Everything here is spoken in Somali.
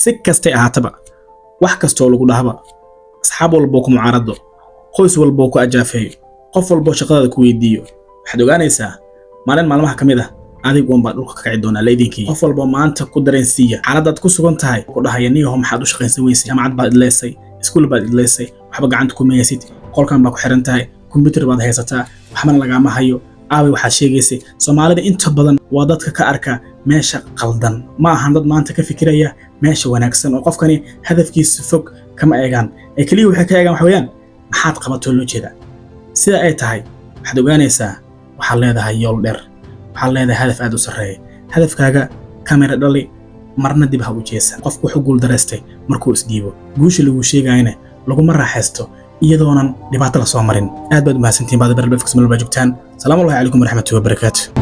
si kastay ahaataba wax kastoo lagu dhahaba asxaab walba ku mucaarado qoys walba ku ajaafeeyo qof walba shaqada ku weydiiyo waxaad ogaanaysaa maalin maalmaha kamid ah adigu uun baa dhulka ka kici doona leedinkii qof walba maanta ku dareensiya xaaladaad ku sugan tahay ku dhahaya niyo maxaad u shaqaynsan weysay jaamacad baad idleysay iskuul baad idleysay waxba gacanta ku meeysid qolkan baa ku xiran tahay computer baad haysataa waxbana lagama hayo aaway waxaad sheegaysay Soomaalida inta badan waa dadka ka arka meesha qaldan ma ahan dad maanta ka fikiraya meesha wanaagsan oo qofkani hadafkiisa fog kama eegan ee kaliya waxa ka eegan wax weeyaan maxaad qabato loo jeeda sida ay tahay waxaad ogaanaysaa waxaad leedahay yool dheer waxaad leedahay hadaf aad u sareeyo hadafkaaga kamera dhali marna dib ha u jeesan qofku wuxuu guul dareystay markuu isdiibo guusha lagu sheegayna lagu maraaxaysto iyadoonan dhibaato la soo marin aad baad u mahadsantiin baad barnaamijka Soomaaliya joogtaan salaamu alaykum wa rahmatullahi wa barakaatuh